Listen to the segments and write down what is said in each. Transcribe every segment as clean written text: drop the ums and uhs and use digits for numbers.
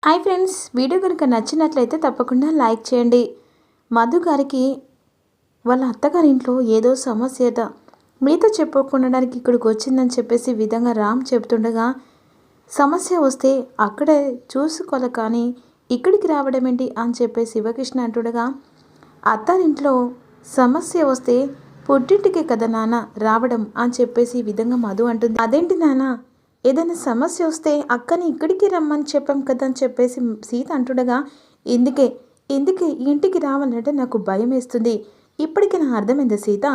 Hi friends, video కనుక నచ్చినట్లయితే తప్పకుండా లైక్ చేయండి. మధు గారికి వాళ్ళ అత్తగారి ఇంట్లో ఏదో సమస్యట మీతో చెప్పుకోవడానికి ఇక్కడికి వచ్చిందని చెప్పేసి విధంగా రామ్ చెబుతుండగా, సమస్య వస్తే అక్కడే చూసుకోవాలి కానీ ఇక్కడికి రావడం ఏంటి అని చెప్పేసి శివకృష్ణ అంటుండగా, అత్తారింట్లో సమస్య వస్తే పుట్టింటికే కదా నాన్న రావడం అని చెప్పేసి ఈ విధంగా మధు అంటుంది. అదేంటి నాన్న, ఏదైనా సమస్య వస్తే అక్కని ఇక్కడికి రమ్మని చెప్పాం కదా అని చెప్పేసి సీత అంటుండగా, ఇందుకే ఇందుకే ఇంటికి రావాలంటే నాకు భయం వేస్తుంది. ఇప్పటికీ నా అర్థమైంది సీత,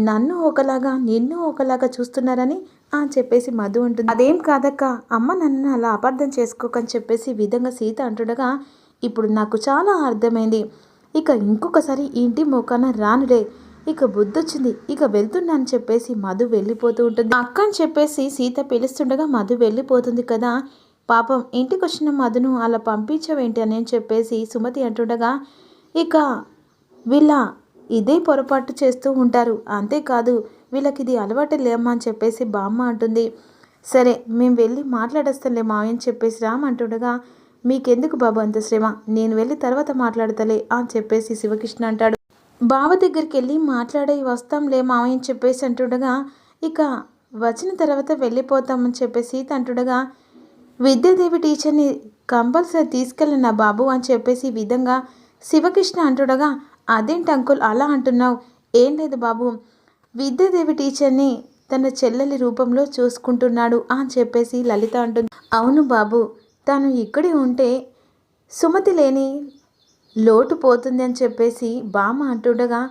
నన్ను ఒకలాగా నిన్ను ఒకలాగా చూస్తున్నారని అని చెప్పేసి మధు అంటుంది. అదేం కాదక్క, అమ్మ నన్ను అలా అపార్థం చేసుకోకని చెప్పేసి విధంగా సీత అంటుండగా, ఇప్పుడు నాకు చాలా అర్థమైంది. ఇక ఇంకొకసారి ఇంటి మోకాన రానులే, ఇక బుద్ధొచ్చింది, ఇక వెళ్తున్నా అని చెప్పేసి మధు వెళ్ళిపోతూ ఉంటుంది. అక్క అని చెప్పేసి సీత పిలుస్తుండగా మధు వెళ్ళిపోతుంది కదా. పాపం ఇంటికి వచ్చిన మధును అలా పంపించవేంటి అని చెప్పేసి సుమతి అంటుండగా, ఇక వీళ్ళ ఇదే పొరపాటు చేస్తూ ఉంటారు, అంతేకాదు వీళ్ళకి ఇది అలవాటు లేమ్మా అని చెప్పేసి బామ్మ అంటుంది. సరే మేము వెళ్ళి మాట్లాడేస్తాంలే మావయ్య అని చెప్పేసి రామ్ అంటుండగా, మీకెందుకు బాబు అంత శ్రమ, నేను వెళ్ళి తర్వాత మాట్లాడతలే అని చెప్పేసి శివకృష్ణ అంటాడు. బావ దగ్గరికి వెళ్ళి మాట్లాడి వస్తాంలే మావయ్య అని చెప్పేసి అంటుండగా, ఇక వచ్చిన తర్వాత వెళ్ళిపోతామని చెప్పేసి సీత అంటుండగా, విద్యాదేవి టీచర్ని కంపల్సరీ తీసుకెళ్ళి నా బాబు అని చెప్పేసి ఈ విధంగా శివకృష్ణ అంటుండగా, అదేంటి అంకుల్ అలా అంటున్నావు? ఏం లేదు బాబు, విద్యాదేవి టీచర్ని తన చెల్లెలి రూపంలో చూసుకుంటున్నాడు అని చెప్పేసి లలిత అంటుంది. అవును బాబు, తను ఇక్కడే ఉంటే సుమతి లేని లోటు పోతుంది అని చెప్పేసి బామ్మ అంటుండగా,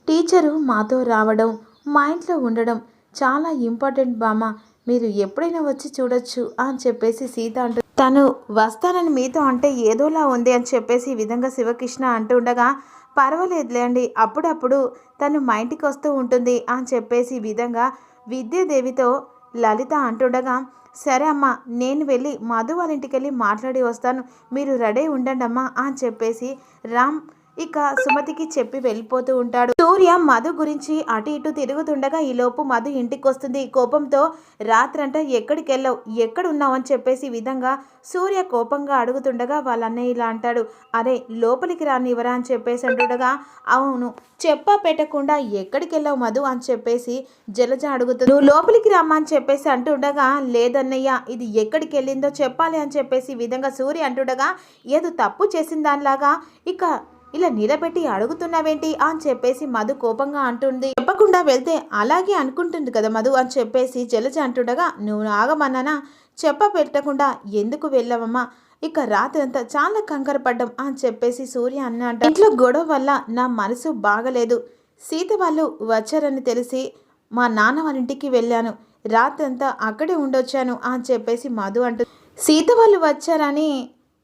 టీచరు మాతో రావడం మా ఇంట్లో ఉండడం చాలా ఇంపార్టెంట్ బామ్మ, మీరు ఎప్పుడైనా వచ్చి చూడొచ్చు అని చెప్పేసి సీత అంటూ, తను వస్తానని మీతో అంటే ఏదోలా ఉంది అని చెప్పేసి ఈ విధంగా శివకృష్ణ అంటుండగా, పర్వాలేదులే అండి, అప్పుడప్పుడు తను మా ఇంటికి వస్తూ ఉంటుంది అని చెప్పేసి ఈ విధంగా విద్యాదేవితో లలిత అంటుండగా, సరే అమ్మా, నేను వెళ్ళి మధు వాళ్ళ ఇంటికి వెళ్ళి మాట్లాడి వస్తాను, మీరు రెడీ ఉండండి అమ్మా అని చెప్పేసి రామ్ ఇక సుమతికి చెప్పి వెళ్ళిపోతూ ఉంటాడు. సూర్య మధు గురించి అటు ఇటు తిరుగుతుండగా ఈలోపు మధు ఇంటికి వస్తుంది. కోపంతో, రాత్రంతా ఎక్కడికి వెళ్ళావు, ఎక్కడున్నావు అని చెప్పేసి విధంగా సూర్య కోపంగా అడుగుతుండగా వాళ్ళ అన్నయ్య ఇలా అంటాడు, అరే లోపలికి రానివ్వరా అని చెప్పేసి అంటుండగా, అవును చెప్పా పెట్టకుండా ఎక్కడికి వెళ్ళావు మధు అని చెప్పేసి జలజ అడుగుతుంది. నువ్వు లోపలికి రమ్మా అని చెప్పేసి అంటుండగా, లేదన్నయ్య ఇది ఎక్కడికి వెళ్ళిందో చెప్పాలి అని చెప్పేసి విధంగా సూర్య అంటుండగా, ఏదో తప్పు చేసిన దానిలాగా ఇక ఇలా నిలబెట్టి అడుగుతున్నావేంటి అని చెప్పేసి మధు కోపంగా అంటుంది. చెప్పకుండా వెళ్తే అలాగే అనుకుంటుంది కదా మధు అని చెప్పేసి జలజ అంటుండగా, నువ్వు ఆగమన్నానా, చెప్ప పెట్టకుండా ఎందుకు వెళ్ళావమ్మా, ఇక రాత్రంతా చాలా కంగారు పడ్డం అని చెప్పేసి సూర్య అన్న ఇంట్లో గొడవ వల్ల నా మనసు బాగలేదు, సీత వాళ్ళు వచ్చారని తెలిసి మా నాన్న వాళ్ళ ఇంటికి వెళ్ళాను, రాత్రంతా అక్కడే ఉండొచ్చాను అని చెప్పేసి మధు అంటుంది. సీత వాళ్ళు వచ్చారని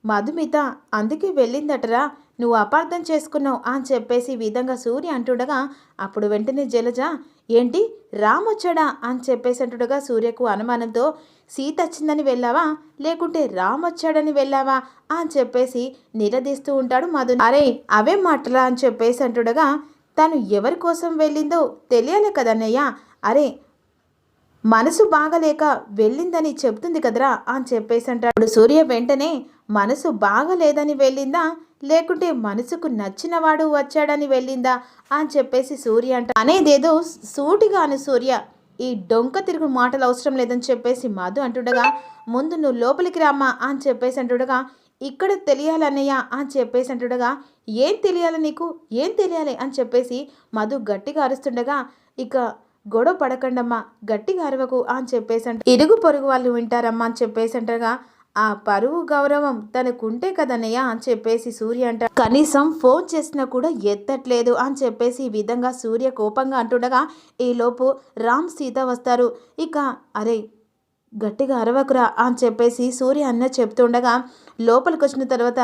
మధుమిత అందుకే వెళ్ళిందటరా, నువ్వు అపార్థం చేసుకున్నావు అని చెప్పేసి ఈ విధంగా సూర్య అంటుండగా, అప్పుడు వెంటనే జలజ, ఏంటి రామ్ వచ్చాడా అని చెప్పేసి అంటుండగా సూర్యకు అనుమానంతో, సీత వచ్చిందని వెళ్ళావా లేకుంటే రామ్ వచ్చాడని వెళ్ళావా అని చెప్పేసి నిలదీస్తూ ఉంటాడు మధు. అరే అవే మాటలా అని చెప్పేసి అంటుండగా, తను ఎవరి కోసం వెళ్ళిందో తెలియాలి కదన్నయ్య, అరే మనసు బాగలేక వెళ్ళిందని చెప్తుంది కదరా అని చెప్పేసి అంటాడు. సూర్య వెంటనే, మనసు బాగలేదని వెళ్ళిందా లేకుంటే మనసుకు నచ్చినవాడు వచ్చాడని వెళ్ళిందా అని చెప్పేసి సూర్య అంట. అనేదేదో సూటిగా అను సూర్య, ఈ డొంక తిరుగు మాటలు అవసరం లేదని చెప్పేసి మధు అంటుండగా, ముందు నువ్వు లోపలికి రామ్మా అని చెప్పేసి అంటుండగా, ఇక్కడ తెలియాలన్నయ్య అని చెప్పేసి అంటుండగా, ఏం తెలియాలి నీకు, ఏం తెలియాలి అని చెప్పేసి మధు గట్టిగా అరుస్తుండగా, ఇక గొడవ పడకండమ్మా, గట్టిగా అరవకు అని చెప్పేసి అంట. ఇరుగు పొరుగు వాళ్ళు వింటారమ్మా అని చెప్పేసి అంటగా, ఆ పరువు గౌరవం తనకుంటే కదన్నయ్య అని చెప్పేసి సూర్య అంట. కనీసం ఫోన్ చేసినా కూడా ఎత్తట్లేదు అని చెప్పేసి ఈ విధంగా సూర్య కోపంగా అంటుండగా, ఈలోపు రామ్ సీత వస్తారు. ఇక అరే గట్టిగా అరవకురా అని చెప్పేసి సూర్య అన్న చెప్తుండగా, లోపలికి వచ్చిన తర్వాత,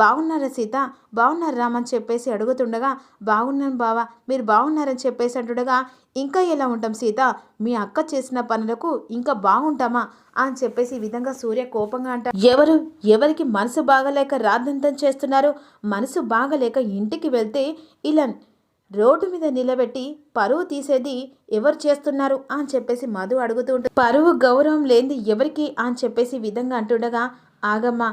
బాగున్నారా సీత, బాగున్నారు రామ్ అని చెప్పేసి అడుగుతుండగా, బాగున్నాను బావా, మీరు బాగున్నారని చెప్పేసి అంటుండగా, ఇంకా ఎలా ఉంటాం సీత, మీ అక్క చేసిన పనులకు ఇంకా బాగుంటామా అని చెప్పేసి ఈ విధంగా సూర్య కోపంగా అంటారు. ఎవరికి మనసు బాగలేక రాద్దంతం చేస్తున్నారు, మనసు బాగలేక ఇంటికి వెళ్తే ఇలా రోడ్డు మీద నిలబెట్టి పరువు తీసేది ఎవరు చేస్తున్నారు అని చెప్పేసి మధు అడుగుతూ ఉంటుంది. పరువు గౌరవం లేనిది ఎవరికి అని చెప్పేసి విధంగా అంటుండగా, ఆగమ్మా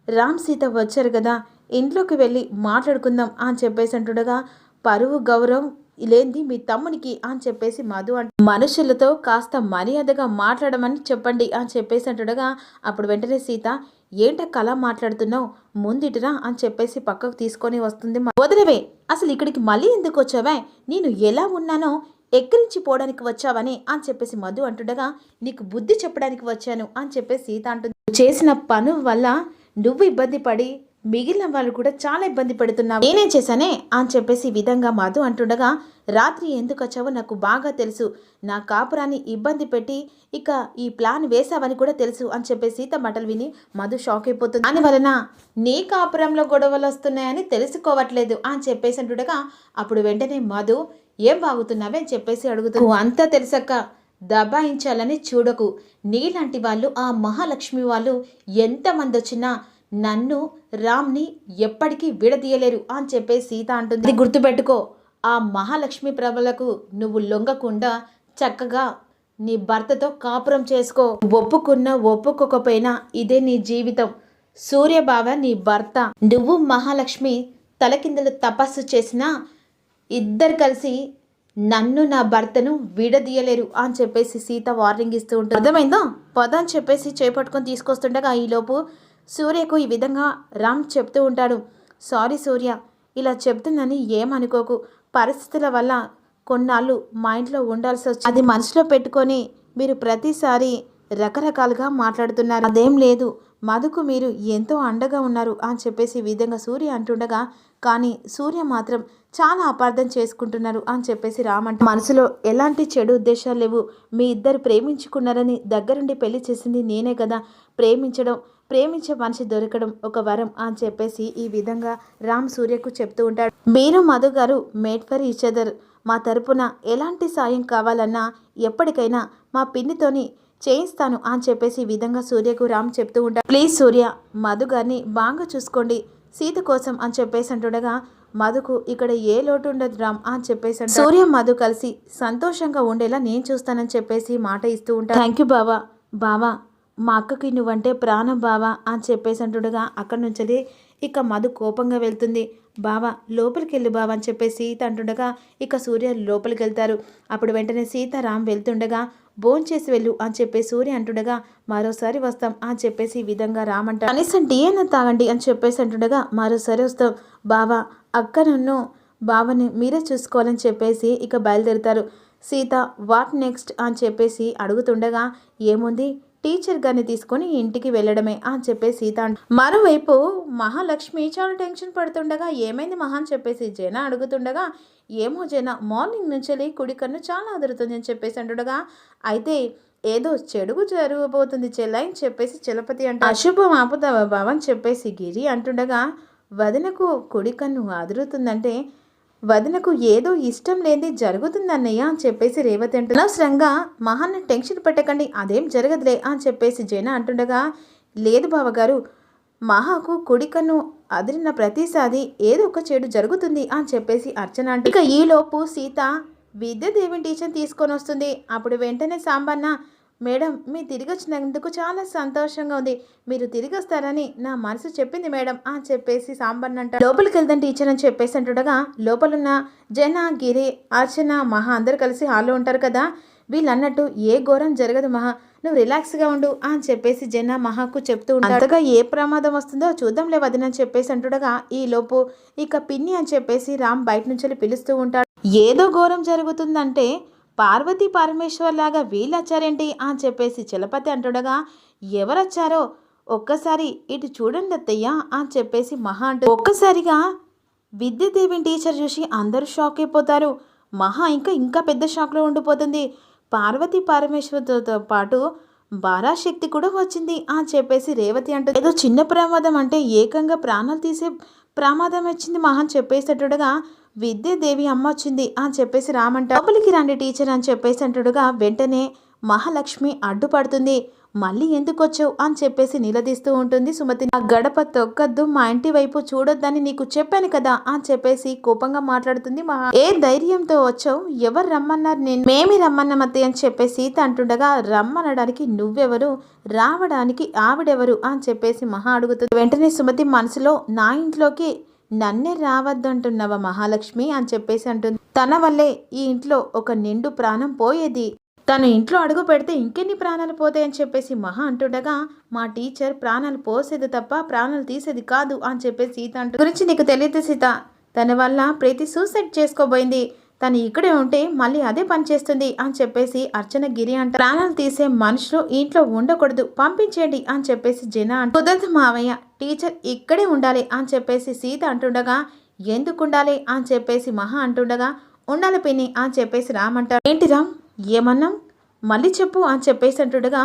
రామ్ సీత వచ్చారు కదా, ఇంట్లోకి వెళ్ళి మాట్లాడుకుందాం అని చెప్పేసి అంటుండగా, పరువు గౌరవం లేనిది మీ తమ్మునికి అని చెప్పేసి మధు మనుషులతో కాస్త మర్యాదగా మాట్లాడమని చెప్పండి అని చెప్పేసి అంటుండగా, అప్పుడు వెంటనే సీత, ఏంటక్క అలా మాట్లాడుతున్నావు, ముందిటిరా అని చెప్పేసి పక్కకు తీసుకొని వస్తుంది. వదిలేవే, అసలు ఇక్కడికి మళ్ళీ ఎందుకు వచ్చావే, నేను ఎలా ఉన్నానో ఎక్కిరించి పోవడానికి వచ్చావని అని చెప్పేసి మధు అంటుండగా, నీకు బుద్ధి చెప్పడానికి వచ్చాను అని చెప్పేసి సీత అంటుంది. చేసిన పను వల్ల నువ్వు ఇబ్బంది పడి మిగిలిన వాళ్ళు కూడా చాలా ఇబ్బంది పడుతున్నావు, నేనేం చేశానే అని చెప్పేసి విధంగా మధు అంటుండగా, రాత్రి ఎందుకు వచ్చావో నాకు బాగా తెలుసు, నా కాపురాన్ని ఇబ్బంది పెట్టి ఇక ఈ ప్లాన్ వేసావని కూడా తెలుసు అని చెప్పేసి సీత మాటలు విని మధు షాక్ అయిపోతుంది. దానివలన నీ కాపురంలో గొడవలు వస్తున్నాయని తెలుసుకోవట్లేదు అని చెప్పేసి అంటుండగా, అప్పుడు వెంటనే మధు, ఏం బాగుతున్నావే అని చెప్పేసి అడుగుతూ, అంతా తెలుసక్క, దబాయించాలని చూడకు, నీలాంటి వాళ్ళు ఆ మహాలక్ష్మి వాళ్ళు ఎంతమంది వచ్చినా నన్ను రామ్ని ఎప్పటికీ విడదీయలేరు అని చెప్పేసి సీత అంటుంది. గుర్తుపెట్టుకో, ఆ మహాలక్ష్మి ప్రభలకు నువ్వు లొంగకుండా చక్కగా నీ భర్తతో కాపురం చేసుకో, ఒప్పుకున్నా ఒప్పుకోకపోయినా ఇదే నీ జీవితం, సూర్యబావ నీ భర్త, నువ్వు మహాలక్ష్మి తలకిందలు తపస్సు చేసినా ఇద్దరు కలిసి నన్ను నా భర్తను విడదీయలేరు అని చెప్పేసి సీత వార్నింగ్ ఇస్తూ ఉంటుంది. అర్థమైందా, పద అని చెప్పేసి చేపట్టుకొని తీసుకొస్తుండగా ఈలోపు సూర్యకు ఈ విధంగా రామ్ చెప్తూ ఉంటాడు. సారీ సూర్య, ఇలా చెప్తుందని ఏమనుకోకు, పరిస్థితుల వల్ల కొన్నాళ్ళు మా ఇంట్లో ఉండాల్సి వచ్చింది, అది మనసులో పెట్టుకొని మీరు ప్రతిసారి రకరకాలుగా మాట్లాడుతున్నారు, అదేం లేదు, మధుకు మీరు ఎంతో అండగా ఉన్నారు అని చెప్పేసి ఈ విధంగా సూర్య అంటుండగా, కానీ సూర్య మాత్రం చాలా అపార్థం చేసుకుంటున్నారు అని చెప్పేసి రామ్ అంటే, మనసులో ఎలాంటి చెడు ఉద్దేశాలు లేవు, మీ ఇద్దరు ప్రేమించుకున్నారని దగ్గరుండి పెళ్లి చేసింది నేనే కదా, ప్రేమించే మనిషి దొరకడం ఒక వరం అని చెప్పేసి ఈ విధంగా రామ్ సూర్యకు చెప్తూ ఉంటాడు. మీరు మధు గారు మేడ్ ఫర్ ఈచ్ అదర్, మా తరపున ఎలాంటి సాయం కావాలన్నా ఎప్పటికైనా మా పిన్నితోని చేయిస్తాను అని చెప్పేసి ఈ విధంగా సూర్యకు రామ్ చెప్తూ ఉంటాడు. ప్లీజ్ సూర్య, మధు గారిని బాగా చూసుకోండి సీత కోసం అని చెప్పేసి అంటుండగా, మధుకు ఇక్కడ ఏ లోటు ఉండదు రామ్ అని చెప్పేసి సూర్య మధు కలిసి సంతోషంగా ఉండేలా నేను చూస్తానని చెప్పేసి మాట ఇస్తూ ఉంటాను. థ్యాంక్ యూ బావా, మా అక్కకి నువ్వంటే ప్రాణం బావా అని చెప్పేసి అంటుండగా, అక్కడి నుంచి ఇక మధు కోపంగా వెళ్తుంది. బావా లోపలికి వెళ్ళి బావా అని చెప్పేసి సీత అంటుండగా ఇక సూర్య లోపలికి వెళ్తారు. అప్పుడు వెంటనే సీతారాం వెళ్తుండగా, భోంచేసి వెళ్ళు అని చెప్పేసి సూర్య అంటుండగా, మరోసారి వస్తాం అని చెప్పేసి ఈ విధంగా రామంట. కనీసం టీ అయినా తాగండి అని చెప్పేసి అంటుండగా, మరోసారి వస్తాం బావా, అక్క నన్ను బావని మీరే చూసుకోవాలని చెప్పేసి ఇక బయలుదేరుతారు. సీత వాట్ నెక్స్ట్ అని చెప్పేసి అడుగుతుండగా, ఏముంది టీచర్ గారిని తీసుకొని ఇంటికి వెళ్ళడమే అని చెప్పేసి సీత. మరోవైపు మహాలక్ష్మి చాలా టెన్షన్ పడుతుండగా, ఏమైంది మహా అని చెప్పేసి జన అడుగుతుండగా, ఏమో జన మార్నింగ్ నుంచి కుడి కన్ను చాలా అదురుతుంది అని చెప్పేసి అంటుండగా, అయితే ఏదో చెడుగు జరగబోతుంది చెల్లై అని చెప్పేసి చలపతి అంటే, అశుభం ఆపుతావా బావ అని చెప్పేసి గిరి అంటుండగా, వదినకు కుడి కన్ను అదురుతుందంటే వదినకు ఏదో ఇష్టం లేనిది జరుగుతుందన్నయ్య అని చెప్పేసి రేవతి అంటుంది. అనవసరంగా మహాన్ని టెన్షన్ పెట్టకండి, అదేం జరగదులే అని చెప్పేసి జైన అంటుండగా, లేదు బావగారు, మహాకు కుడి కన్ను అదిరిన ప్రతిసారి ఏదో ఒక చెడు జరుగుతుంది అని చెప్పేసి అర్చన అంటే, ఇక ఈలోపు సీత విద్యాదేవిని టీచర్ తీసుకొని వస్తుంది. అప్పుడు వెంటనే సాంబన్న, మేడం మీరు తిరిగి వచ్చినందుకు చాలా సంతోషంగా ఉంది, మీరు తిరిగి వస్తారని నా మనసు చెప్పింది మేడం అని చెప్పేసి సాంబన్న అంట. లోపలికి వెళ్దాం టీచర్ అని చెప్పేసి అంటుండగా, లోపలున్న జన గిరి అర్చన మహా అందరు కలిసి హాల్లో ఉంటారు కదా, వీళ్ళన్నట్టు ఏ ఘోరం జరగదు మహా, నువ్వు రిలాక్స్గా ఉండు అని చెప్పేసి జన మహాకు చెప్తూ ఉంటారు. అంతగా ఏ ప్రమాదం వస్తుందో చూద్దాంలే వదినని చెప్పేసి అంటుండగా, ఈ లోపు ఇక పిన్ని అని చెప్పేసి రామ్ బయట నుంచి పిలుస్తూ ఉంటాడు. ఏదో ఘోరం జరుగుతుందంటే పార్వతీ పరమేశ్వర్ లాగా వీళ్ళు వచ్చారేంటి అని చెప్పేసి చలపతి అంటుండగా, ఎవరొచ్చారో ఒక్కసారి ఇటు చూడండి అత్తయ్య అని చెప్పేసి మహా అంటూ ఒక్కసారిగా విద్యాదేవిని టీచర్ చూసి అందరూ షాక్ అయిపోతారు. మహా ఇంకా పెద్ద షాక్లో ఉండిపోతుంది. పార్వతీ పరమేశ్వర్తో పాటు బారాశక్తి కూడా వచ్చింది అని చెప్పేసి రేవతి అంటూ, ఏదో చిన్న ప్రమాదం అంటే ఏకంగా ప్రాణాలు తీసే ప్రమాదం వచ్చింది మహా అని చెప్పేసేటట్టుగా, విద్యాదేవి అమ్మ వచ్చింది అని చెప్పేసి రామంట. లోపలికి రండి టీచర్ అని చెప్పేసి అంటుడుగా, వెంటనే మహాలక్ష్మి అడ్డుపడుతుంది. మళ్ళీ ఎందుకొచ్చావు అని చెప్పేసి నిలదీస్తూ ఉంటుంది సుమతి. ఆ గడప తొక్కద్దు, మా ఇంటి వైపు చూడొద్దని నీకు చెప్పాను కదా అని చెప్పేసి కోపంగా మాట్లాడుతుంది మహా. ఏ ధైర్యంతో వచ్చావు, ఎవరు రమ్మన్నారు, నేను మేమే రమ్మన్నమతే అని చెప్పేసి సీత అంటుండగా, రమ్మనడానికి నువ్వెవరు, రావడానికి ఆవిడెవరు అని చెప్పేసి మహా అడుగుతుంది. వెంటనే సుమతి మనసులో, నా ఇంట్లోకి నన్నే రావద్దంటున్నావా మహాలక్ష్మి అని చెప్పేసి అంటుంది. తన వల్లే ఈ ఇంట్లో ఒక నిండు ప్రాణం పోయేది, తను ఇంట్లో అడుగు పెడితే ఇంకెన్ని ప్రాణాలు పోతాయని చెప్పేసి మహా అంటుండగా, మా టీచర్ ప్రాణాలు పోసేది తప్ప ప్రాణాలు తీసేది కాదు అని చెప్పేసి సీత అంటూ, గురించి నీకు తెలియదు సీత, తన వల్ల ప్రీతి సూసైడ్ చేసుకోబోయింది, తను ఇక్కడే ఉంటే మళ్ళీ అదే పని చేస్తుంది అని చెప్పేసి అర్చన గిరి అంట. ప్రాణాలు తీసే మనుషులు ఇంట్లో ఉండకూడదు, పంపించేయండి అని చెప్పేసి జన అంట. కుదరదు మావయ్య, టీచర్ ఇక్కడే ఉండాలి అని చెప్పేసి సీత అంటుండగా, ఎందుకు ఉండాలి అని చెప్పేసి మహా అంటుండగా, ఉండాలి పిన్ని అని చెప్పేసి రామ్ అంటారు. ఏంటి రామ్ ఏమన్నాం, మళ్ళీ చెప్పు అని చెప్పేసి అంటుండగా,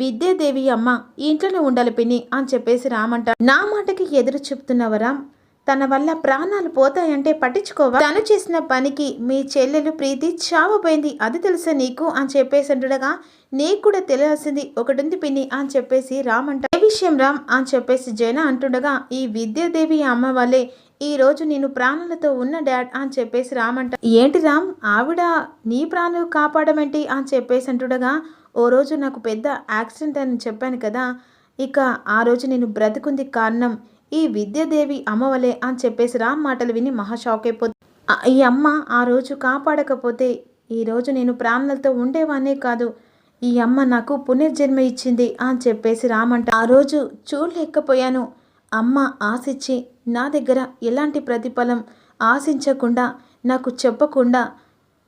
విద్యాదేవి అమ్మ ఈ ఇంట్లోనే ఉండాలి పిన్ని అని చెప్పేసి రామ్ అంటాడు. నా మాటకి ఎదురు చెప్తున్నావా రామ్, తన వల్ల ప్రాణాలు పోతాయంటే పట్టించుకోవా, తను చేసిన పనికి మీ చెల్లెలు ప్రీతి చావపోయింది, అది తెలుసా నీకు అని చెప్పేసి అంటుండగా, నీకు కూడా తెలియాల్సింది ఒకటి ఉంది పిన్ని అని చెప్పేసి రామ్ అంటాడు. ఏ విషయం రామ్ అని చెప్పేసి జన అంటుండగా, ఈ విద్యాదేవి అమ్మ వల్లే ఈ రోజు నేను ప్రాణాలతో ఉన్న డాడ్ అని చెప్పేసి రామ్ అంట. ఏంటి రామ్, ఆవిడ నీ ప్రాణాలు కాపాడమేంటి అని చెప్పేసి అంటుండగా, ఓ రోజు నాకు పెద్ద యాక్సిడెంట్ అని చెప్పాను కదా, ఇక ఆ రోజు నేను బ్రతుకుంది కారణం ఈ విద్యాదేవి అమ్మ వలే అని చెప్పేసి రామ్ మాటలు విని మహా షాక్ అయిపోతుంది. ఈ అమ్మ ఆ రోజు కాపాడకపోతే ఈరోజు నేను ప్రాణాలతో ఉండేవానే కాదు, ఈ అమ్మ నాకు పునర్జన్మ ఇచ్చింది అని చెప్పేసి రామ్ అంట. ఆ రోజు చూడలేకపోయాను, అమ్మ ఆశించి నా దగ్గర ఎలాంటి ప్రతిఫలం ఆశించకుండా నాకు చెప్పకుండా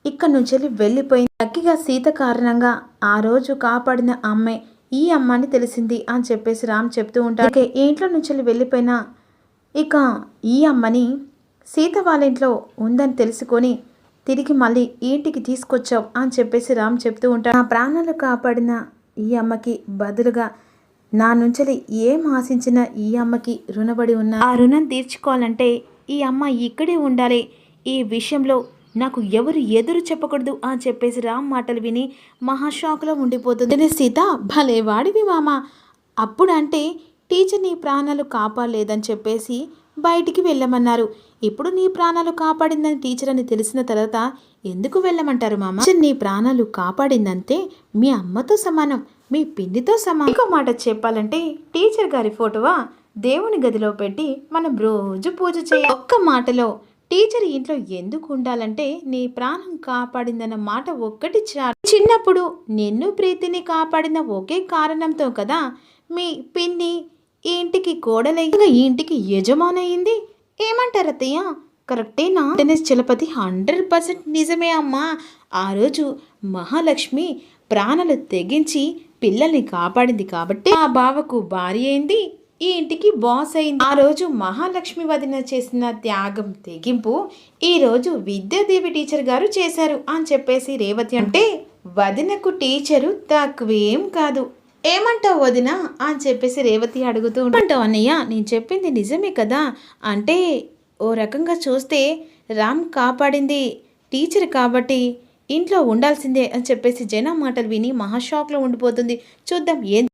ఇక్కడి నుంచి వెళ్ళిపోయింది. లక్కీగా సీత కారణంగా ఆ రోజు కాపాడిన అమ్మే ఈ అమ్మ అని తెలిసింది అని చెప్పేసి రామ్ చెప్తూ ఉంటాడు. ఈ ఇంట్లో నుంచి వెళ్ళిపోయినా ఇక ఈ అమ్మని సీత వాళ్ళ ఇంట్లో ఉందని తెలుసుకొని తిరిగి మళ్ళీ ఇంటికి తీసుకొచ్చావు అని చెప్పేసి రామ్ చెప్తూ ఉంటాడు. నా ప్రాణాలు కాపాడిన ఈ అమ్మకి బదులుగా నా నుంచి ఏం ఆశించిన ఈ అమ్మకి రుణపడి ఉన్నా, ఆ రుణం తీర్చుకోవాలంటే ఈ అమ్మ ఇక్కడే ఉండాలి, ఈ విషయంలో నాకు ఎవరు ఎదురు చెప్పకూడదు అని చెప్పేసి రామ్ మాటలు విని మహాషాక్లో ఉండిపోతుంది. సీత భలే వాడివి మామ, అప్పుడు అంటే టీచర్ నీ ప్రాణాలు కాపాడలేదని చెప్పేసి బయటికి వెళ్ళమన్నారు, ఇప్పుడు నీ ప్రాణాలు కాపాడిందని టీచర్ అని తెలిసిన తర్వాత ఎందుకు వెళ్ళమంటారు మామ, నీ ప్రాణాలు కాపాడిందంటే మీ అమ్మతో సమానం, మీ పిన్నితో సమానం. ఇంకో మాట చెప్పాలంటే టీచర్ గారి ఫోటోవా దేవుని గదిలో పెట్టి మనం రోజు పూజ చేయాలి. ఒక్క మాటలో టీచర్ ఇంట్లో ఎందుకు ఉండాలంటే నీ ప్రాణం కాపాడిందన్న మాట ఒక్కటి చాలు. చిన్నప్పుడు నిన్ను ప్రీతిని కాపాడిన ఒకే కారణంతో కదా మీ పిన్ని ఈ ఇంటికి కోడలయ్యి ఈ ఇంటికి యజమానయ్యింది. ఏమంటారు అత్తయ్య, కరెక్టేనా? చలపతి 100% నిజమే అమ్మా. ఆ రోజు మహాలక్ష్మి ప్రాణాలు తెగించి పిల్లల్ని కాపాడింది కాబట్టి ఆ బావకు భార్య అయింది, ఈ ఇంటికి బాస్ అయింది. ఆ రోజు మహాలక్ష్మి వదిన చేసిన త్యాగం తెగింపు ఈ రోజు విద్యాదేవి టీచర్ గారు చేశారు అని చెప్పేసి రేవతి అంటే, వదినకు టీచరు తక్కువేం కాదు, ఏమంటావు వదిన అని చెప్పేసి రేవతి అడుగుతూ ఉంటావు. అన్నయ్య నేను చెప్పింది నిజమే కదా, అంటే ఓ రకంగా చూస్తే రామ్ కాపాడింది టీచర్ కాబట్టి ఇంట్లో ఉండాల్సిందే అని చెప్పేసి జన మాటలు విని మహాషాక్లో ఉండిపోతుంది. చూద్దాం ఏం